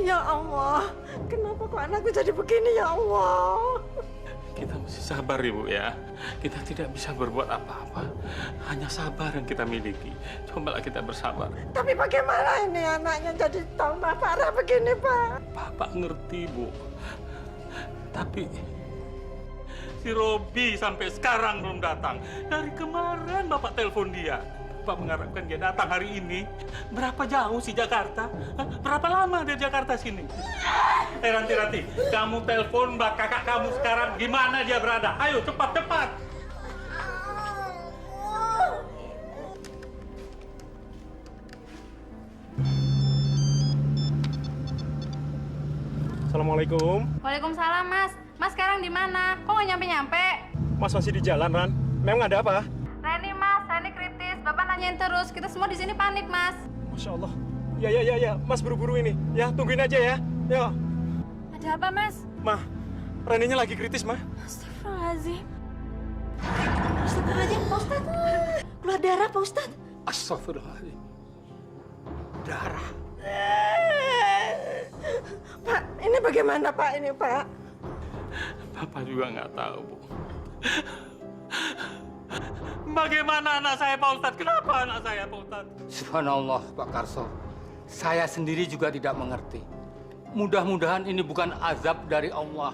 Ya Allah, kenapa kok anakku jadi begini ya Allah? Kita mesti sabar Ibu ya. Kita tidak bisa berbuat apa-apa. Hanya sabar yang kita miliki. Cobalah kita bersabar. Tapi bagaimana ini anaknya jadi tambah parah begini, Pak? Bapak ngerti Bu. Tapi si Robi sampai sekarang belum datang. Dari kemarin Bapak telepon dia. Bapak mengharapkan dia datang hari ini. Berapa jauh sih Jakarta? Hah? Berapa lama dari Jakarta sini? Ranti, kamu telepon kakak kamu sekarang. Di mana dia berada? Ayo cepat. Assalamualaikum. Waalaikumsalam, Mas. Mas sekarang di mana? Kok nggak nyampe-nyampe? Mas masih di jalan, Ran. Memang ada apa? Reni, Mas. Reni kritis. Bapak nanyain terus. Kita semua di sini panik, Mas. Masya Allah. Ya. Mas buru-buru ini. Ya, tungguin aja ya. Yuk. Ada apa, Mas? Mah, Reninya lagi kritis, Mah. Astagfirullahaladzim. Astagfirullahaladzim, Pak Ustadz. Keluar darah, Pak Ustadz. Astagfirullahaladzim. Darah. Pak, ini bagaimana Pak ini, Pak? Bapak juga nggak tahu, Bu. Bagaimana anak saya, Pak Ustadz? Kenapa anak saya, Pak Ustadz? Subhanallah, Pak Karso. Saya sendiri juga tidak mengerti. Mudah-mudahan ini bukan azab dari Allah.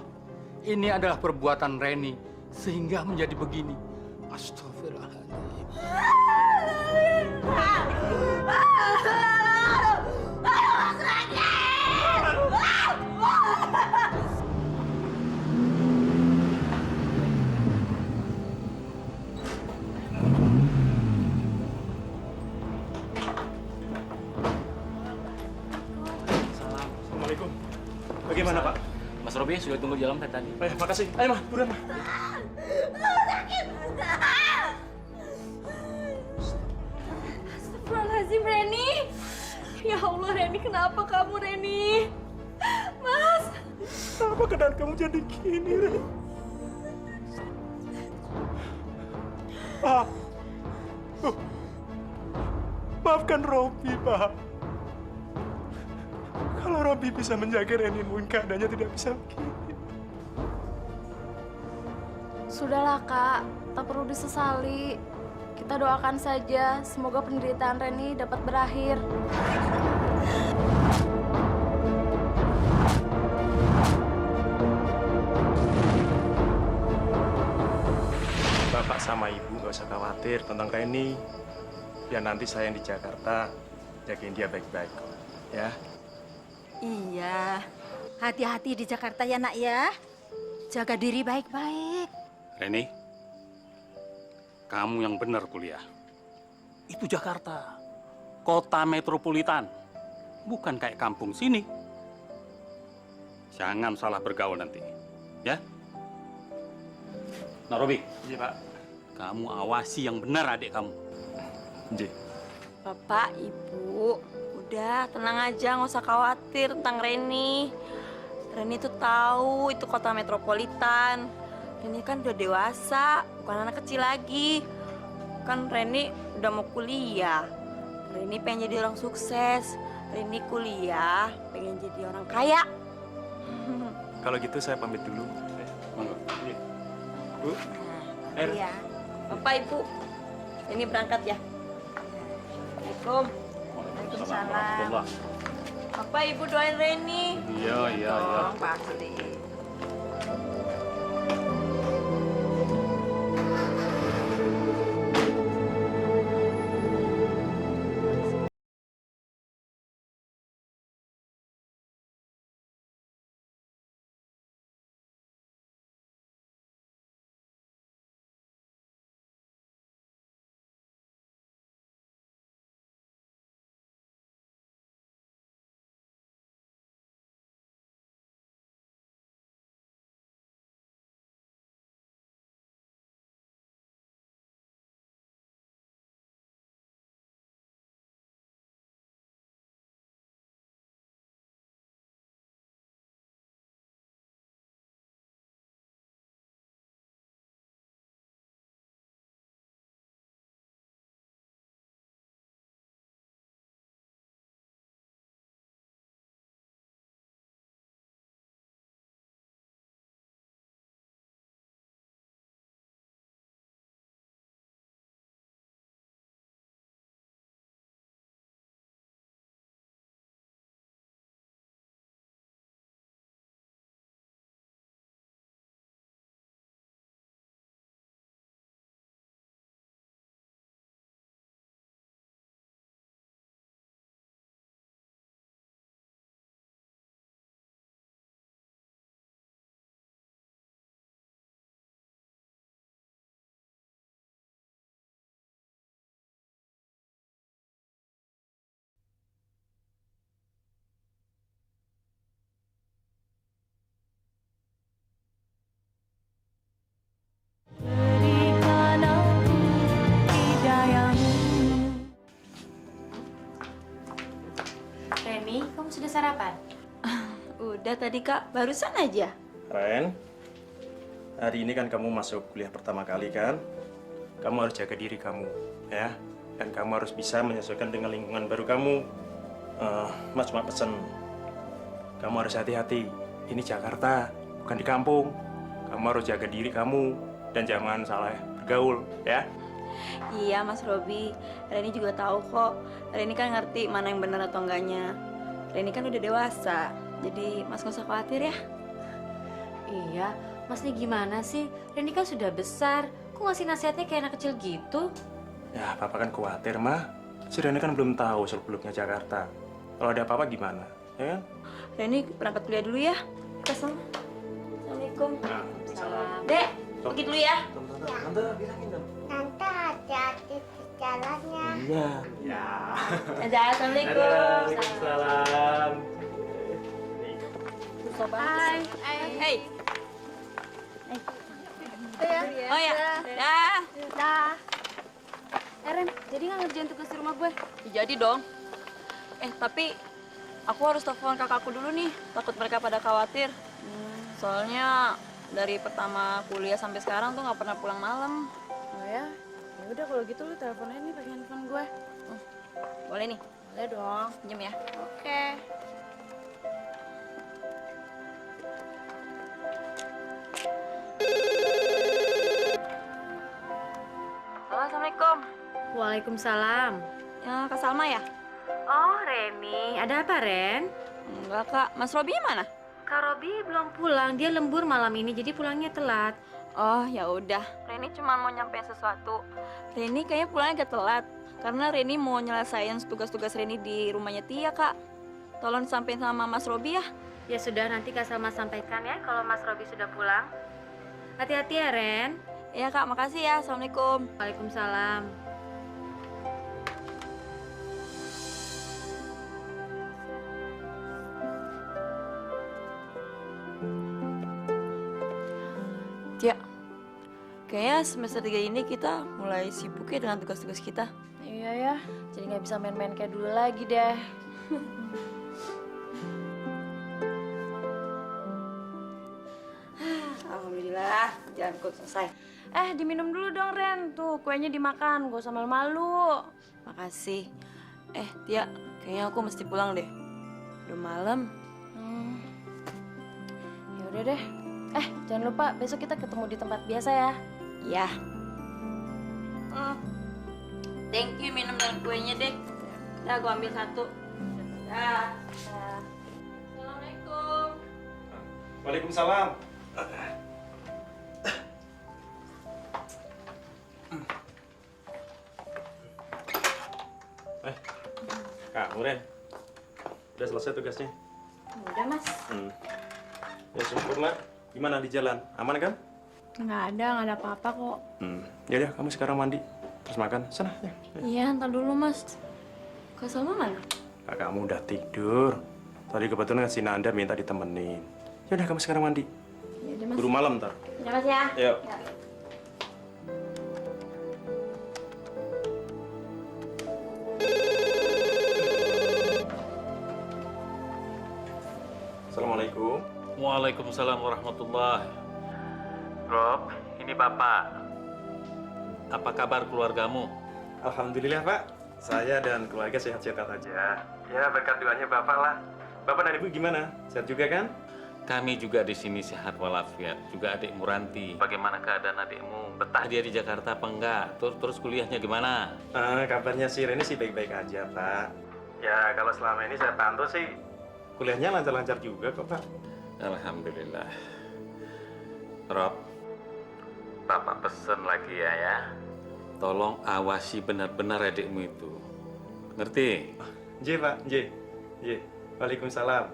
Ini adalah perbuatan Reni, sehingga menjadi begini. Astagfirullahaladzim. Assalamualaikum. Bagaimana, Pak? Mas Robi sudah tunggu di dalam tadi. Ayo, makasih. Ayo, Mah. Buruan, Mah. Astagfirullahaladzim, Reni. Ya Allah, Reni. Kenapa kamu, Reni? Mas. Kenapa keadaan kamu jadi gini, Ren? Pak. Maafkan Robi, Pak. Kalau Robi bisa menjaga Reni, mungkin keadaannya tidak bisa begini. Sudahlah, Kak. Tak perlu disesali. Kita doakan saja. Semoga penderitaan Reni dapat berakhir. Bapak sama Ibu nggak usah khawatir tentang Reni. Biar nanti saya yang di Jakarta jagain dia baik-baik. Ya. Iya, hati-hati di Jakarta ya nak ya. Jaga diri baik-baik. Reni, kamu yang benar kuliah. Itu Jakarta, kota metropolitan, bukan kayak kampung sini. Jangan salah bergaul nanti, ya? Nah, Robi. Iya, Pak. Kamu awasi yang benar adik kamu. Iya. Bapak, Ibu, udah tenang aja, nggak usah khawatir tentang Reni. Reni tuh tahu itu kota metropolitan. Reni kan udah dewasa, bukan anak kecil lagi. Kan Reni udah mau kuliah. Reni pengen jadi orang sukses. Reni kuliah, pengen jadi orang kaya. Kalau gitu saya pamit dulu. Monggo. Bu. Er. Iya. Bapak, Ibu, ini berangkat ya. Assalamualaikum. Waalaikumsalam. Bapak, Ibu doain Reni. Iya. Pasti. sarapan? Udah tadi Kak, barusan aja. Ren, hari ini kan kamu masuk kuliah pertama kali kan? Kamu harus jaga diri kamu, ya. Dan kamu harus bisa menyesuaikan dengan lingkungan baru kamu. Mas cuma pesen, kamu harus hati-hati. Ini Jakarta, bukan di kampung. Kamu harus jaga diri kamu dan jangan salah bergaul, ya. Iya Mas Robi, Reni juga tahu kok. Reni kan ngerti mana yang benar atau enggaknya. Reni kan udah dewasa, jadi Mas gak usah khawatir ya. Iya, Masnya gimana sih? Reni kan sudah besar. Kok ngasih nasihatnya kayak anak kecil gitu? Ya, Papa kan khawatir, Ma. Si Reni kan belum tahu seluk-beluknya Jakarta. Kalau ada apa-apa gimana, ya kan? Reni berangkat kuliah dulu ya. Assalamualaikum. Salam. Dek, pergi dulu ya. Tante, bilangin dong. Tante hati-hati di jalannya. Iya. Ya. Dadah, Assalamualaikum. Salam. Hai. Hey. Oh ya. Dah. Dah. Ren, jadi nggak ngerjain tugas di rumah gue? Ya, jadi dong. Tapi aku harus telepon kakakku dulu nih. Takut mereka pada khawatir. Soalnya dari pertama kuliah sampai sekarang tuh nggak pernah pulang malam. Oh ya? Ya udah kalau gitu lu telepon aja nih pakai handphone gue. Boleh nih? Boleh dong. Pinjam ya. Oke. Halo, Assalamualaikum. Waalaikumsalam. Kak Salma ya? Oh, Reni. Ada apa, Ren? Enggak, Kak. Mas Robi mana? Kak Robi belum pulang. Dia lembur malam ini, jadi pulangnya telat. Oh, ya udah. Reni cuma mau nyampein sesuatu. Reni kayaknya pulangnya agak telat. Karena Reni mau nyelesain tugas-tugas Reni di rumahnya Tia, Kak. Tolong sampein sama Mas Robi ya. Ya sudah, nanti Kak Salma sampaikan ya kalau Mas Robi sudah pulang. Hati-hati ya, Ren. Iya, Kak. Makasih ya. Assalamualaikum. Waalaikumsalam. Tia, kayaknya semester 3 ini kita mulai sibuk ya dengan tugas-tugas kita. Iya ya, jadi nggak bisa main-main kayak dulu lagi deh. Alhamdulillah, jalanku selesai. Diminum dulu dong, Ren. Tuh, kuenya dimakan. Gak usah malu-malu. Makasih. Tia, kayaknya aku mesti pulang deh. Udah malam. Ya udah deh. Jangan lupa besok kita ketemu di tempat biasa ya. Ya. Thank you minum dan kuenya deh. Dah, gua ambil satu. Dah. Assalamualaikum. Waalaikumsalam. Kamu, Ren. Udah selesai tugasnya? Udah, Mas. Ya sempurna. Gimana di jalan? Aman kan? Nggak ada apa-apa kok. Ya udah, kamu sekarang mandi. Terus makan. Sana, ya. Iya, ntar dulu, Mas. Kak Salma mana? Kakakmu udah tidur. Tadi kebetulan si Nanda minta ditemenin. Ya udah, kamu sekarang mandi. Iya deh, Mas. Buru malam ntar. Terima kasih ya. Yuk. Assalamualaikum. Waalaikumsalam warahmatullahi. Rob, ini Bapak. Apa kabar keluargamu? Alhamdulillah, Pak. Saya dan keluarga sehat-sehat aja. Ya, berkat doanya Bapak lah. Bapak dan Ibu gimana? Sehat juga kan? Kami juga di sini sehat walafiat. Juga adikmu Ranti. Bagaimana keadaan adikmu? Betah dia di Jakarta apa enggak? Terus kuliahnya gimana? Kabarnya si Reni sih baik-baik aja, Pak. Ya, kalau selama ini saya pantau sih kuliahnya lancar-lancar juga kok, Pak. Alhamdulillah. Rob, Bapak pesen lagi ya. Tolong awasi benar-benar adikmu itu. Ngerti? J, Pak. J. Waalaikumsalam.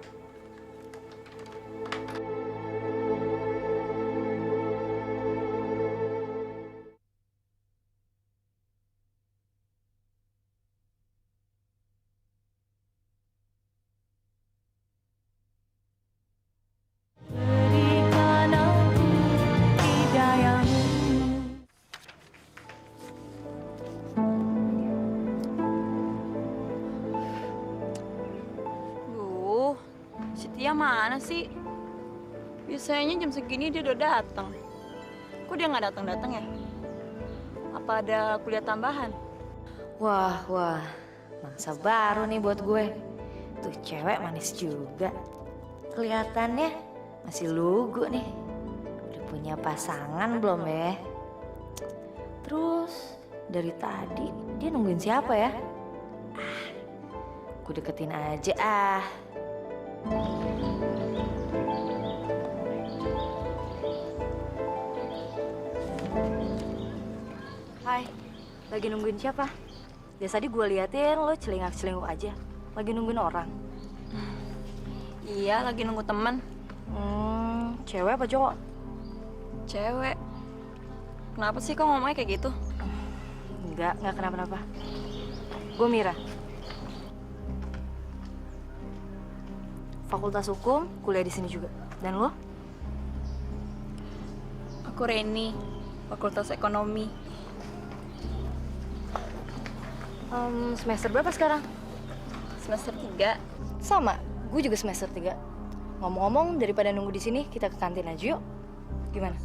Tia mana sih? Biasanya jam segini dia udah datang. Kok dia nggak datang-datang ya? Apa ada kuliah tambahan? Wah, mangsa baru nih buat gue. Tuh cewek manis juga. Kelihatannya masih lugu nih. Udah punya pasangan belum ya? Terus dari tadi dia nungguin siapa ya? Gue deketin aja ah. Hai, lagi nungguin siapa? Biasa tadi gue liatin lo celingak-celinguk aja. Lagi nungguin orang. Iya, lagi nunggu teman. Cewek apa cowok? Cewek. Kenapa sih kok ngomongnya kayak gitu? Enggak kenapa-napa. Gue Mira. Fakultas Hukum, kuliah di sini juga. Dan lo? Aku Reni, Fakultas Ekonomi. Semester berapa sekarang? Semester 3. Sama, gue juga semester 3. Ngomong-ngomong, daripada nunggu di sini, kita ke kantin aja yuk. Gimana?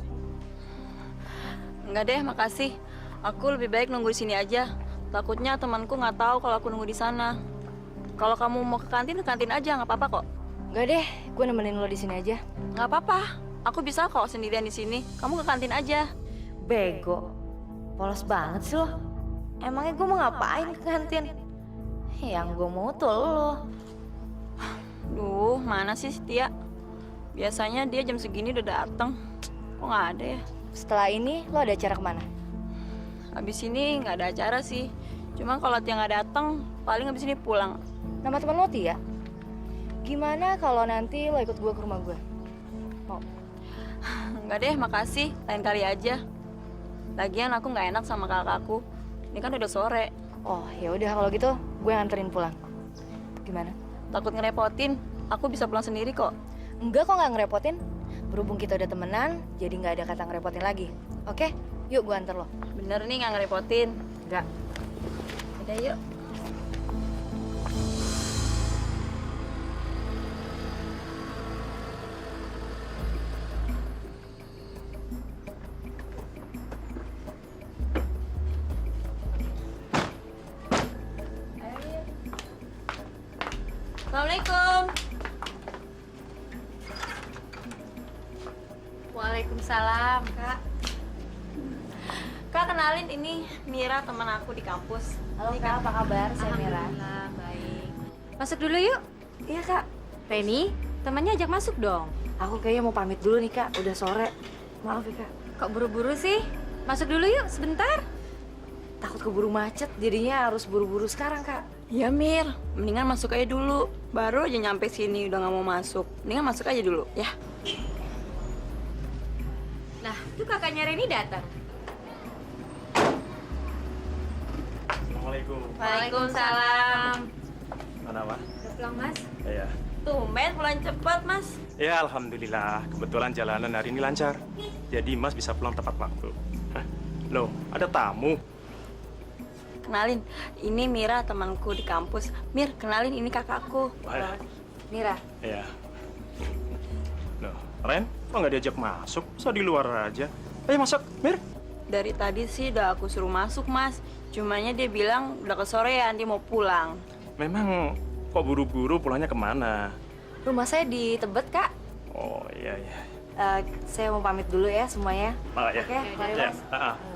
Enggak deh, makasih. Aku lebih baik nunggu di sini aja. Takutnya temanku nggak tahu kalau aku nunggu di sana. Kalau kamu mau ke kantin aja, nggak apa-apa kok. Enggak deh, gue nemenin lo di sini aja. Nggak apa-apa. Aku bisa kok sendirian di sini. Kamu ke kantin aja. Bego. Polos banget sih lo. Emangnya gue mau ngapain ke kantin? Yang gue mau tuh lo. Duh, mana sih Tia? Biasanya dia jam segini udah datang. Kok nggak ada ya? Setelah ini, lo ada acara kemana? Habis ini nggak ada acara sih. Cuma kalau Tia nggak datang, paling habis ini pulang. Nama teman lo Tia? Gimana kalau nanti lo ikut gue ke rumah gue? Mau? Nggak deh, makasih. Lain kali aja. Lagian aku nggak enak sama kakakku. Ini kan udah sore. Oh, ya udah kalau gitu gue nganterin pulang. Gimana? Takut ngerepotin. Aku bisa pulang sendiri kok. Enggak kok nggak ngerepotin. Berhubung kita udah temenan, jadi nggak ada kata ngerepotin lagi. Oke? Yuk gue anter lo. Bener nih nggak ngerepotin. Enggak. Udah yuk. Assalamualaikum. Waalaikumsalam. Kak, kenalin ini Mira, teman aku di kampus. Halo Kak, apa kabar? Saya Mira. Alhamdulillah, baik. Masuk dulu yuk. Iya Kak. Reni, temannya ajak masuk dong. Aku kayaknya mau pamit dulu nih Kak, udah sore. Maaf ya Kak. Kok buru-buru sih? Masuk dulu yuk, sebentar. Takut keburu macet, jadinya harus buru-buru sekarang Kak. Ya Mir, mendingan masuk aja dulu. Baru aja nyampe sini udah nggak mau masuk. Mendingan masuk aja dulu, ya. Nah, tuh kakaknya Reni datang. Assalamualaikum. Waalaikumsalam. Mana, Mas? Udah pulang, Mas? Iya. Tumben pulang cepat, Mas. Ya, alhamdulillah. Kebetulan jalanan hari ini lancar. Jadi Mas bisa pulang tepat waktu. Hah? Loh, ada tamu. Kenalin, ini Mira, temanku di kampus. Mir, kenalin ini kakakku. Wah, Mira. iya. Loh, Ren, kok nggak diajak masuk? Masa di luar aja? Ayo masuk, Mir. Dari tadi sih udah aku suruh masuk, Mas. Cumanya dia bilang udah kesorean, dia mau pulang. Memang kok buru-buru pulangnya kemana? Rumah saya di Tebet Kak. Oh, iya, iya. Saya mau pamit dulu ya semuanya. Oh, ya. Oke, mari Ya, Mas.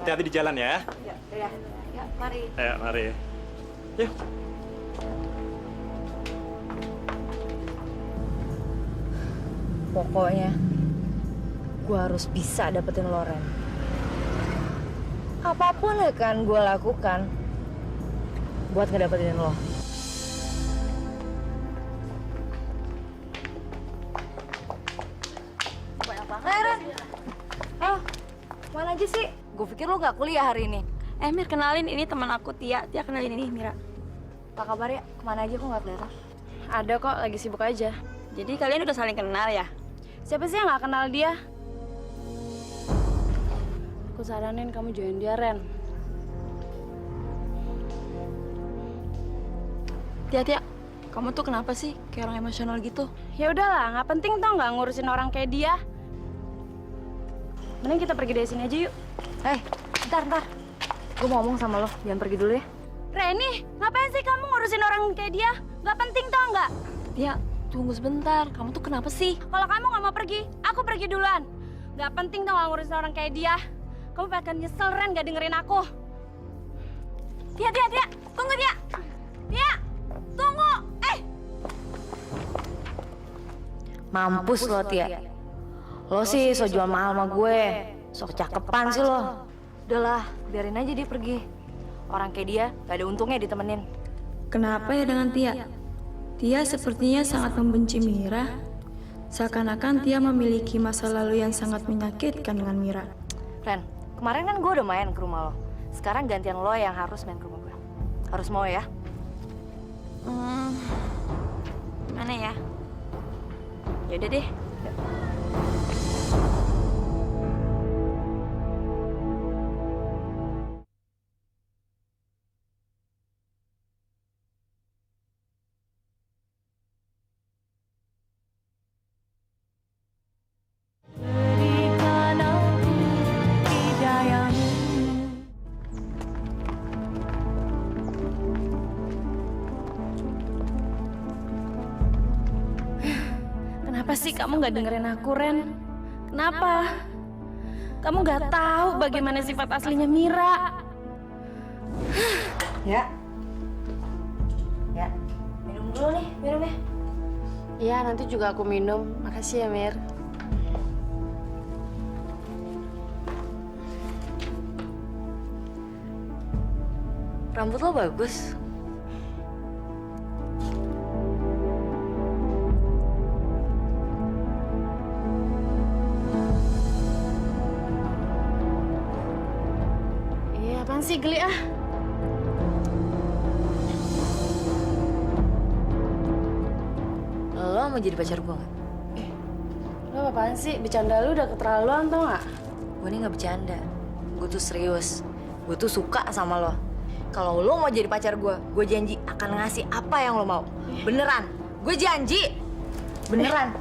hati-hati di jalan ya. Ya, udah. Ya, mari. Ayo, mari. Yuk. Pokoknya gue harus bisa dapetin Loren. Apapun akan gue lakukan buat ngedapetin lo. Ren, oh, mana aja sih? Gue pikir lo nggak kuliah hari ini. Mir, kenalin ini teman aku Tia. Tia kenalin ini Mira. Apa kabar ya? Kemana aja kok nggak kelihatan? Ada kok, lagi sibuk aja. Jadi kalian udah saling kenal ya? Siapa sih yang nggak kenal dia? Aku saranin kamu join dia, Ren. Tia, Tia, kamu tuh kenapa sih kayak orang emosional gitu? Ya udahlah, nggak penting tau nggak ngurusin orang kayak dia. Mending kita pergi dari sini aja yuk. Ntar. Gue mau ngomong sama lo, jangan pergi dulu ya. Reni, ngapain sih kamu ngurusin orang kayak dia? Nggak penting tau nggak? Tia, tunggu sebentar. Kamu tuh kenapa sih? Kalau kamu nggak mau pergi, aku pergi duluan. Nggak penting tau nggak ngurusin orang kayak dia. Kamu bakal nyesel Ren nggak dengerin aku. Tia, tunggu Tia. Tia, tunggu. Mampus lo, Tia. Lo sih so jual mahal sama gue. Sok cakepan sih lo. Udahlah, biarin aja dia pergi. Orang kayak dia gak ada untungnya ditemenin. Kenapa ya dengan Tia? Tia sepertinya sangat membenci Mira. Seakan-akan Tia memiliki masa lalu yang sangat menyakitkan dengan Mira. Ren, kemarin kan gue udah main ke rumah lo. Sekarang gantian lo yang harus main ke rumah gue. Harus mau ya? Mana ya? Yaudah deh. Kenapa sih kamu nggak dengerin aku, Ren? Kenapa? Kamu nggak tahu bagaimana sifat aslinya Mira. Ya. Minum dulu nih, minumnya. Iya, nanti juga aku minum. Makasih ya, Mir. Rambut lo bagus. Iya, apaan sih geli ah? Lo mau jadi pacar gue gak? Lo apaan sih? Bercanda lu udah keterlaluan tau gak? Gue ini gak bercanda. Gue tuh serius. Gue tuh suka sama lo. Kalau lo mau jadi pacar gue janji akan ngasih apa yang lo mau. Beneran. Gue janji. Beneran.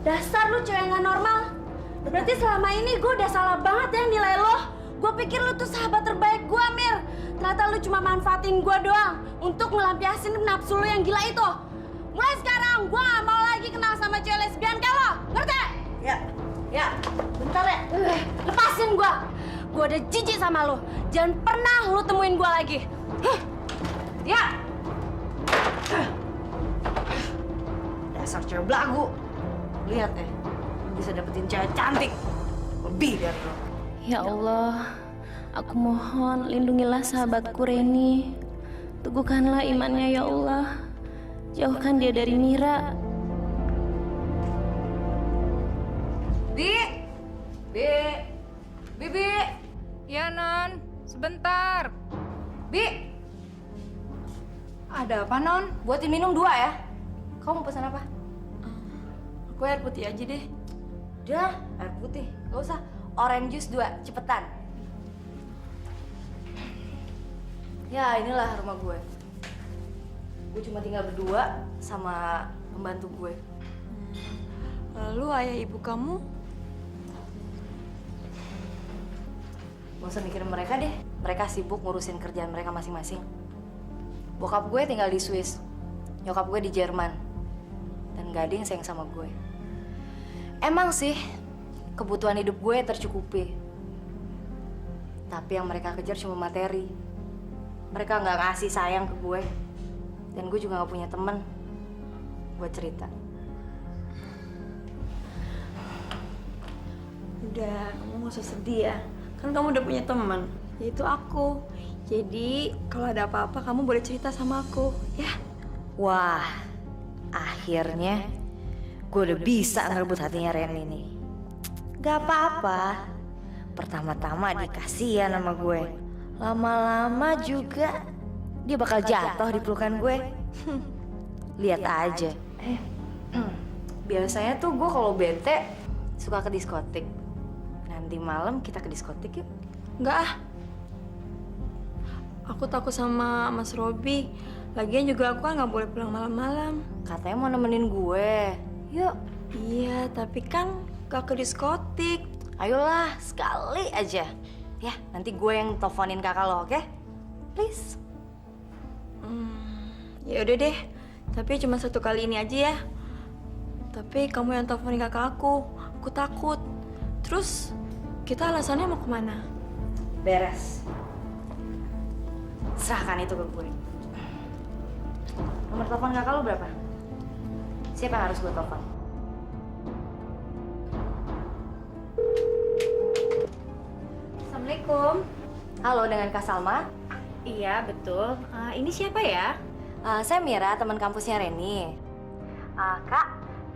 Dasar lu cewek nggak normal. Berarti selama ini gue udah salah banget ya nilai lo. Gue pikir lu tuh sahabat terbaik gue, Mir. Ternyata lu cuma manfaatin gue doang untuk ngelampiasin nafsu lu yang gila itu. Mulai sekarang gue gak mau lagi kenal sama cewek lesbian kayak lo. Ngerti? Ya. Bentar ya. Lepasin gue. Gue udah jijik sama lo. Jangan pernah lu temuin gue lagi. Ya. Dasar cewek belagu. Lihat bisa dapetin cewek cantik. Lebih dari lo. Ya Allah, aku mohon lindungilah sahabatku Reni. Teguhkanlah imannya ya Allah. Jauhkan dia dari Mira. Bibi. Ya, Non. Sebentar. Bi. Ada apa, Non? Buatin minum 2 ya. Kamu mau pesan apa? Aku air putih aja deh. Udah, air putih. Gak usah. Orange juice 2, cepetan. Ya, inilah rumah gue. Gue cuma tinggal berdua sama pembantu gue. Lalu ayah ibu kamu? Gak usah mikirin mereka deh. Mereka sibuk ngurusin kerjaan mereka masing-masing. Bokap gue tinggal di Swiss. Nyokap gue di Jerman. Dan gak ada yang sayang sama gue. Emang sih, kebutuhan hidup gue tercukupi. Tapi yang mereka kejar cuma materi. Mereka nggak ngasih sayang ke gue. Dan gue juga nggak punya temen buat cerita. Udah, kamu gak usah sedih ya. Kan kamu udah punya teman, yaitu aku. Jadi kalau ada apa-apa kamu boleh cerita sama aku, ya? Wah, akhirnya gue udah bisa ngerebut hatinya Reni nih. Gak apa-apa. Pertama-tama dikasihan sama gue. Lama-lama juga dia bakal jatuh di pelukan gue. Lihat aja. Biasanya tuh gue kalau bete suka ke diskotik. Nanti malam kita ke diskotik yuk. Enggak ah. Aku takut sama Mas Robi. Lagian juga aku kan nggak boleh pulang malam-malam. Katanya mau nemenin gue. Yuk, Iya, tapi kan gak ke diskotik. ayolah sekali aja. Ya, nanti gue yang teleponin kakak lo, oke? Please. Ya udah deh, tapi cuma 1 kali ini aja ya. Tapi kamu yang teleponin kakak aku takut. Terus kita alasannya mau kemana? Beres. Serahkan itu ke gue. Nomor telepon kakak lo berapa? Siapa yang harus gue telepon? Assalamualaikum. Halo, dengan Kak Salma? Iya, betul. Ini siapa ya? Saya Mira, teman kampusnya Reni. Kak,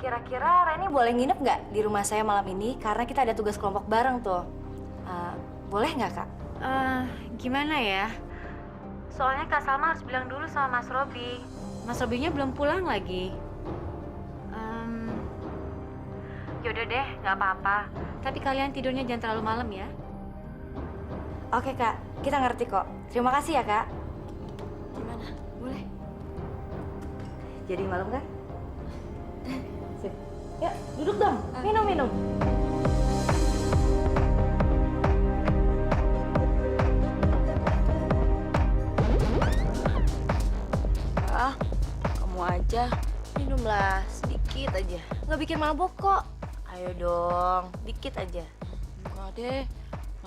kira-kira Reni boleh nginep nggak di rumah saya malam ini? Karena kita ada tugas kelompok bareng tuh. Boleh nggak, Kak? Gimana ya? Soalnya Kak Salma harus bilang dulu sama Mas Robi. Mas Robinya belum pulang lagi. Yaudah deh, nggak apa-apa. Tapi kalian tidurnya jangan terlalu malam ya. Oke, Kak. Kita ngerti kok. Terima kasih ya, Kak. Gimana? Boleh? Jadi malam kan? Sip. Yuk, duduk dong. Minum. Kamu aja. Minumlah, sedikit aja. Nggak bikin mabok kok. Ayo dong, dikit aja. Enggak deh,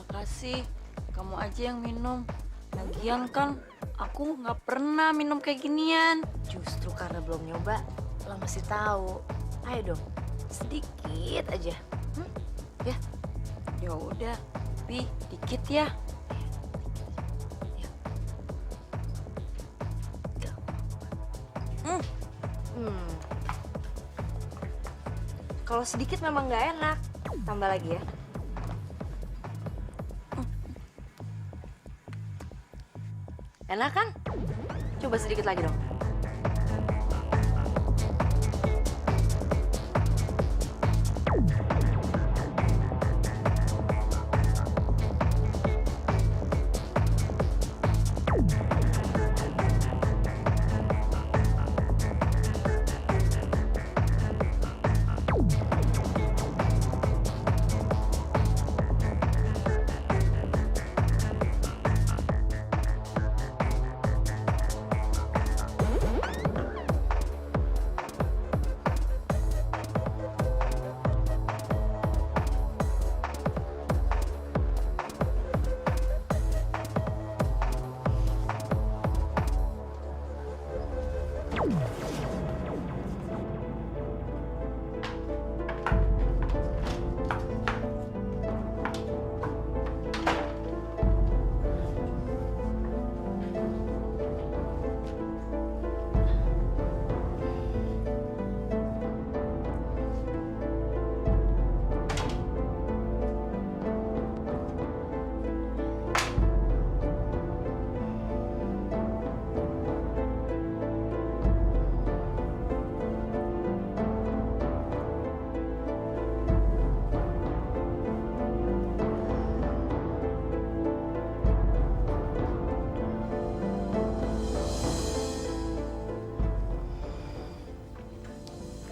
makasih. Kamu aja yang minum. Lagian kan aku nggak pernah minum kayak ginian. Justru karena belum nyoba, lo masih tahu. Ayo dong, sedikit aja. Ya, Ya udah, Pi, dikit ya. Kalau sedikit memang nggak enak. Tambah lagi ya. Enak kan? Coba sedikit lagi dong.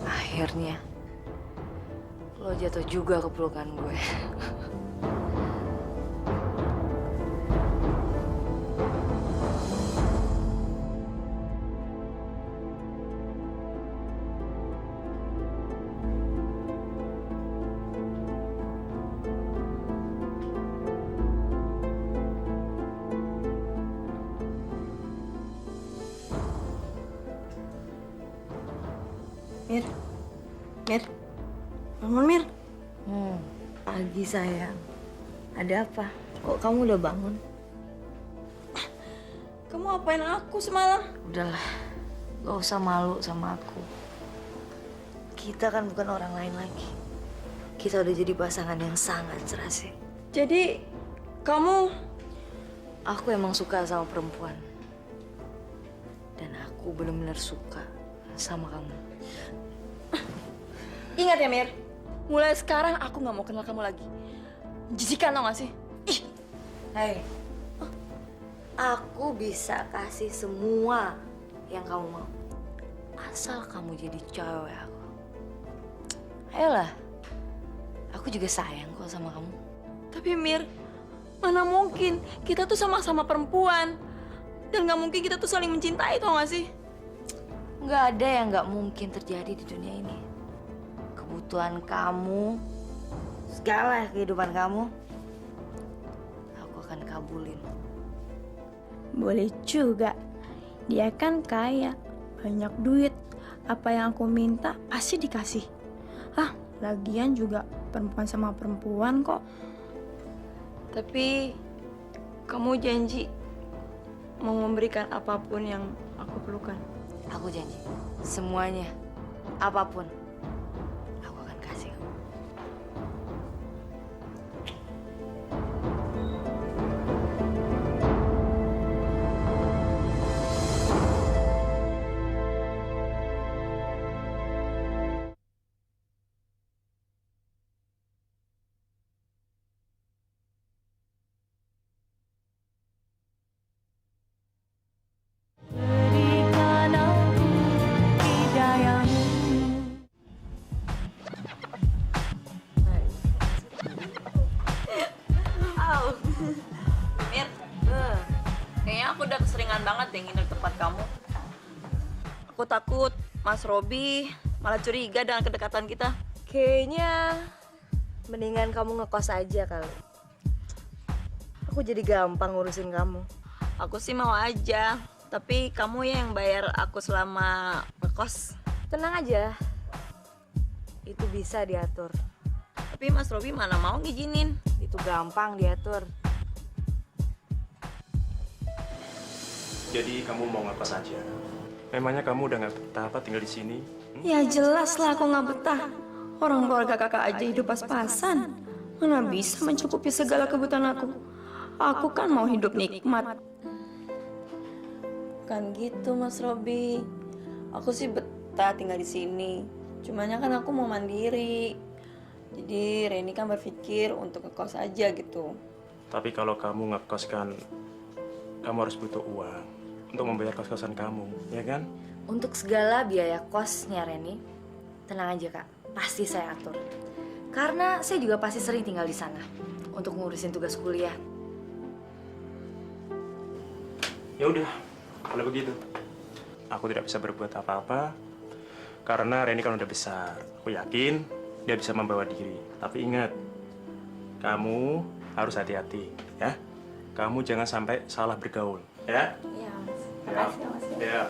Akhirnya, lo jatuh juga ke pelukan gue. Mir, bangun Mir. Pagi sayang. Ada apa? Kok kamu udah bangun? Kamu apain aku semalam? Udahlah, gak usah malu sama aku. Kita kan bukan orang lain lagi. Kita udah jadi pasangan yang sangat serasi. Jadi, kamu... Aku emang suka sama perempuan. Dan aku benar-benar suka sama kamu. Ingat ya Mir, mulai sekarang aku nggak mau kenal kamu lagi. Jijikan tau gak sih? Ih. Hei, aku bisa kasih semua yang kamu mau. Asal kamu jadi cewek aku. Ayolah, aku juga sayang kok sama kamu. Tapi Mir, mana mungkin kita tuh sama-sama perempuan. Dan nggak mungkin kita tuh saling mencintai, tau gak sih? Nggak ada yang nggak mungkin terjadi di dunia ini. Kebutuhan kamu, segala kehidupan kamu, aku akan kabulin. Boleh juga. Dia kan kaya, banyak duit. Apa yang aku minta pasti dikasih. Lagian juga perempuan sama perempuan kok. Tapi kamu janji mau memberikan apapun yang aku perlukan. Aku janji, semuanya, apapun, aku akan kasih kamu. Mir, kayaknya aku udah keseringan banget deh nginep tempat kamu. Aku takut Mas Robi malah curiga dengan kedekatan kita. Kayaknya mendingan kamu ngekos aja kali. Aku jadi gampang ngurusin kamu. Aku sih mau aja, tapi kamu yang bayar aku selama ngekos. Tenang aja. Itu bisa diatur. Tapi Mas Robi mana mau ngizinin. Itu gampang diatur. Jadi kamu mau ngekos aja? Memangnya kamu udah nggak betah apa tinggal di sini? Ya jelas lah aku nggak betah. Orang keluarga kakak aja hidup pas-pasan. Mana bisa mencukupi segala kebutuhan aku. Aku kan mau hidup nikmat. Kan gitu Mas Robi. Aku sih betah tinggal di sini. Cumanya kan aku mau mandiri. Jadi Reni kan berpikir untuk ngekos aja gitu. Tapi kalau kamu ngekos kan, kamu harus butuh uang untuk membayar kos-kosan kamu, ya kan? Untuk segala biaya kosnya Reni, tenang aja Kak, pasti saya atur. Karena saya juga pasti sering tinggal di sana untuk ngurusin tugas kuliah. Ya udah, kalau begitu, aku tidak bisa berbuat apa-apa karena Reni kan udah besar. Aku yakin dia bisa membawa diri. Tapi ingat, kamu harus hati-hati, ya. Kamu jangan sampai salah bergaul, ya. Iya, Mas. Makasih, Mas. Ya.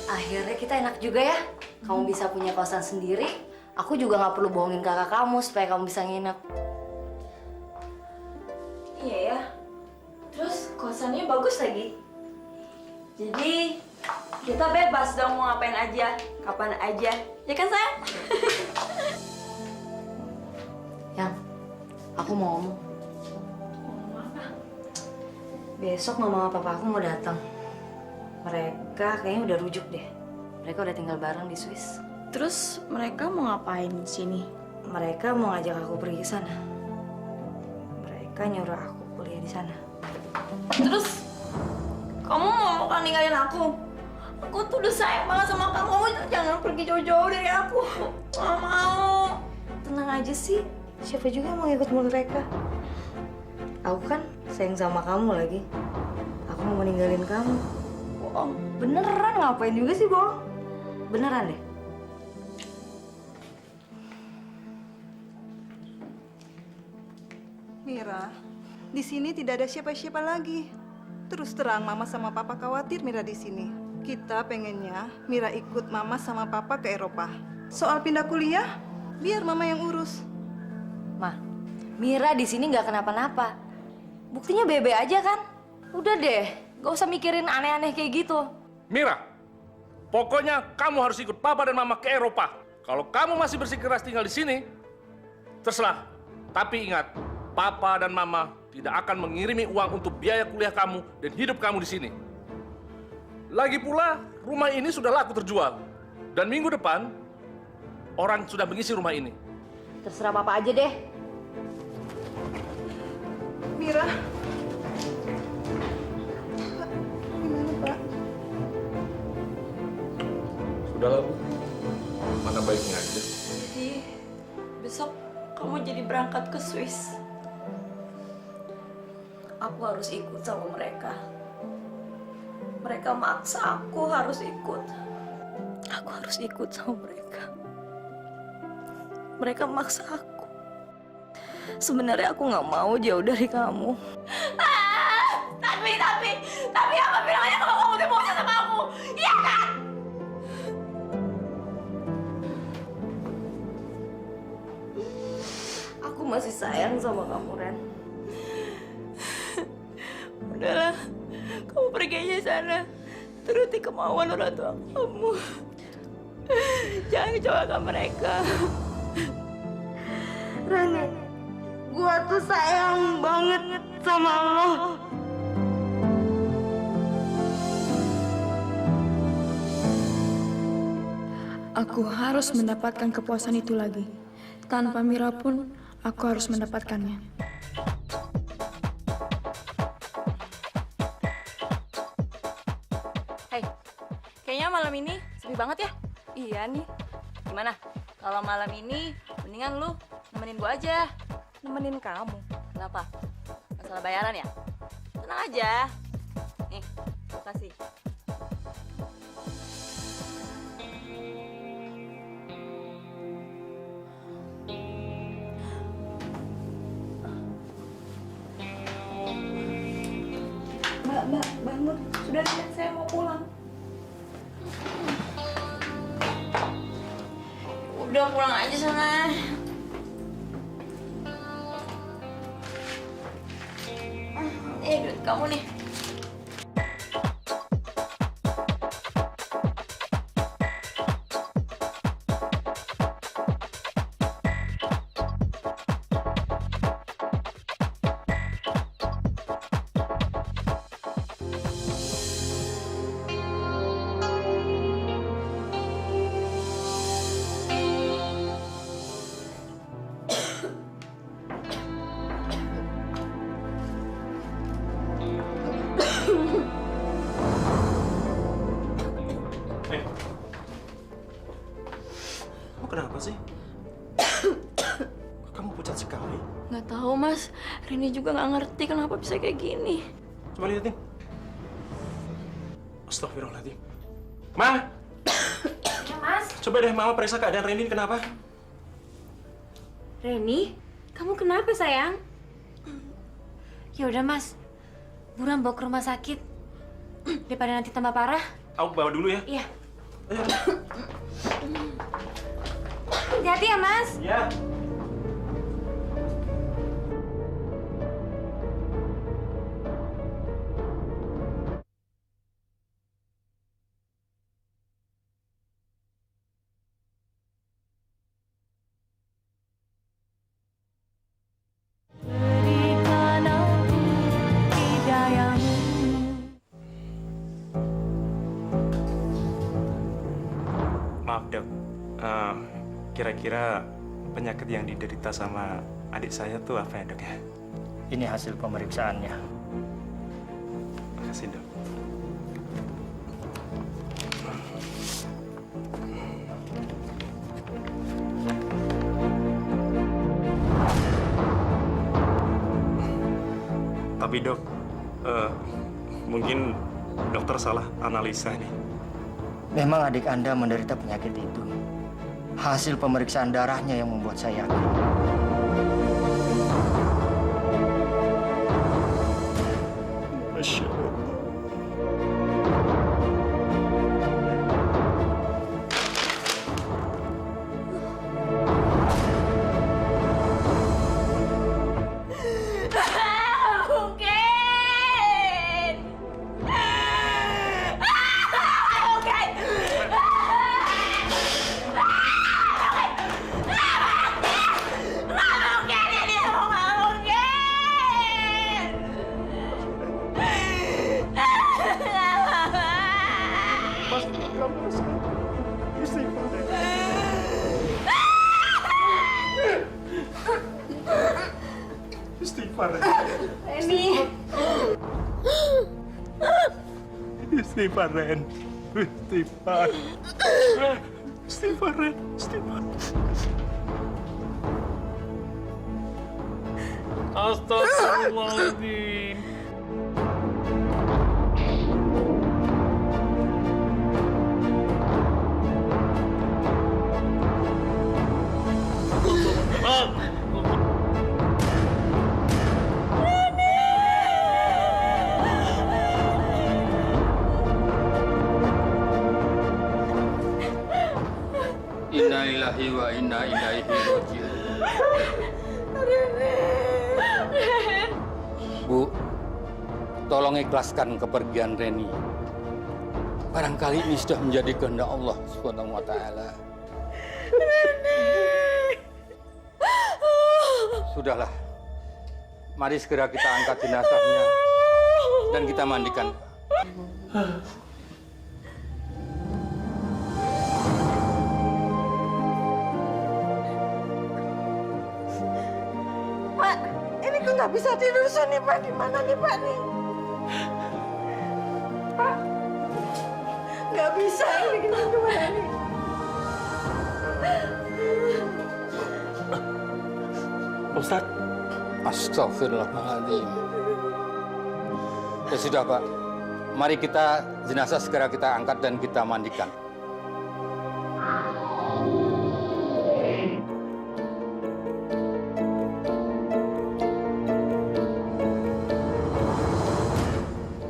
Akhirnya kita enak juga ya. Kamu bisa punya kosan sendiri. Aku juga nggak perlu bohongin kakak kamu supaya kamu bisa nginep. Iya ya. Terus kosannya bagus lagi. Jadi kita bebas dong mau ngapain aja, kapan aja. Ya kan sayang? Yang, aku mau ngomong. Besok mama papa aku mau datang. Mereka kayaknya udah rujuk deh. Mereka udah tinggal bareng di Swiss. Terus mereka mau ngapain di sini? Mereka mau ngajak aku pergi ke sana. Mereka nyuruh aku kuliah di sana. Terus kamu mau kan ninggalin aku? Aku tuh udah sayang banget sama kamu. Kamu jangan pergi jauh-jauh dari aku. Gak mau. Tenang aja sih. Siapa juga yang mau ikut mereka? Aku kan sayang sama kamu lagi. Aku mau meninggalin kamu. Bohong. Beneran ngapain juga sih bohong? Beneran deh. Mira, di sini tidak ada siapa-siapa lagi. Terus terang Mama sama Papa khawatir Mira di sini. Kita pengennya Mira ikut Mama sama Papa ke Eropa. Soal pindah kuliah, biar Mama yang urus. Ma, Mira di sini nggak kenapa-napa. Buktinya bebe aja kan? Udah deh, gak usah mikirin aneh-aneh kayak gitu. Mira, pokoknya kamu harus ikut Papa dan Mama ke Eropa. Kalau kamu masih bersikeras tinggal di sini, terserah. Tapi ingat, Papa dan Mama tidak akan mengirimi uang untuk biaya kuliah kamu dan hidup kamu di sini. Lagi pula, rumah ini sudah laku terjual. Dan minggu depan, orang sudah mengisi rumah ini. Terserah Papa aja deh. Mira. berangkat ke Swiss. Aku harus ikut sama mereka. Mereka maksa aku harus ikut. Aku harus ikut sama mereka. Mereka maksa aku. Sebenarnya aku nggak mau jauh dari kamu. Tapi apa bilangnya kalau kamu udah maunya sama aku? Iya kan? Aku masih sayang sama kamu, Ren. Udahlah, kamu pergi aja sana. Turuti kemauan orang tua kamu. Jangan kecewakan mereka. Rani, gua tuh sayang banget sama lo. Aku harus mendapatkan kepuasan itu lagi. Tanpa Mira pun, aku harus mendapatkannya. Hei, kayaknya malam ini sepi banget ya? Iya nih. Gimana? Kalau malam ini, mendingan lu nemenin gua aja. Nemenin kamu. Kenapa? Masalah bayaran ya? Tenang aja. Nih, gua kasih. Mbak, bangun. Sudah siap, saya mau pulang. Udah pulang aja sana. Duit kamu nih. Kamu kenapa sih? Kamu pucat sekali. Nggak tahu mas, Rini juga nggak ngerti kenapa bisa kayak gini. Coba lihatin. Astagfirullahaladzim. Ma! Ya mas. Coba deh Mama periksa keadaan Reni kenapa? Reni, kamu kenapa sayang? Ya udah mas, buruan bawa ke rumah sakit daripada nanti tambah parah. Aku bawa dulu ya. Iya. Ayo. Hati-hati ya mas. Ya. Maaf dok, kira-kira penyakit yang diderita sama adik saya tuh apa ya dok ya? Ini hasil pemeriksaannya. Makasih dok. Tapi dok, mungkin dokter salah analisa nih. Memang adik Anda menderita penyakit itu. Hasil pemeriksaan darahnya yang membuat saya yakin. Masya Allah. Istighfar. Reni. Istighfar, Ren. Istighfar. Istighfar, Ren. Istighfar. Astagfirullahaladzim. Inna lillahi wa inna ilaihi raji'un. Bu, tolong ikhlaskan kepergian Reni. Barangkali ini sudah menjadi kehendak Allah Subhanahu wa taala. Sudahlah. Mari segera kita angkat jenazahnya dan kita mandikan. Pak, ini kok nggak bisa tidur sini, Pak. Di mana nih, Pak, nih? Pak, nggak bisa. Ini gimana nih? Ustaz. Astagfirullahaladzim. Ya sudah, Pak. Mari kita jenazah segera kita angkat dan kita mandikan.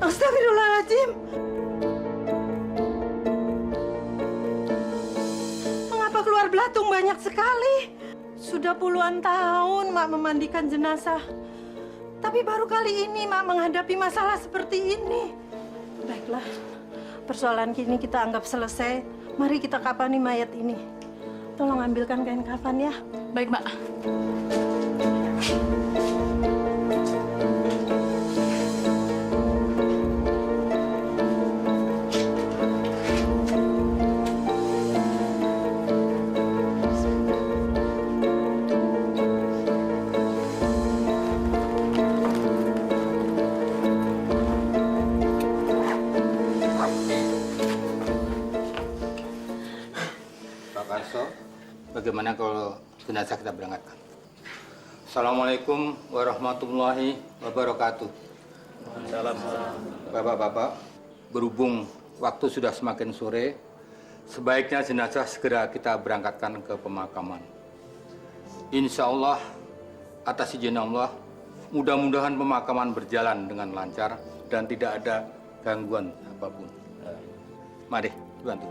Astagfirullahaladzim. Mengapa keluar belatung banyak sekali? Sudah puluhan tahun Mak memandikan jenazah. Tapi baru kali ini Mak menghadapi masalah seperti ini. Baiklah, persoalan kini kita anggap selesai. Mari kita kafani mayat ini. Tolong ambilkan kain kafan ya. Baik, Mak. Bagaimana kalau jenazah kita berangkatkan? Assalamualaikum warahmatullahi wabarakatuh. Salam. Bapak-bapak, berhubung waktu sudah semakin sore, sebaiknya jenazah segera kita berangkatkan ke pemakaman. Insya Allah, atas izin Allah, mudah-mudahan pemakaman berjalan dengan lancar dan tidak ada gangguan apapun. Mari, bantu.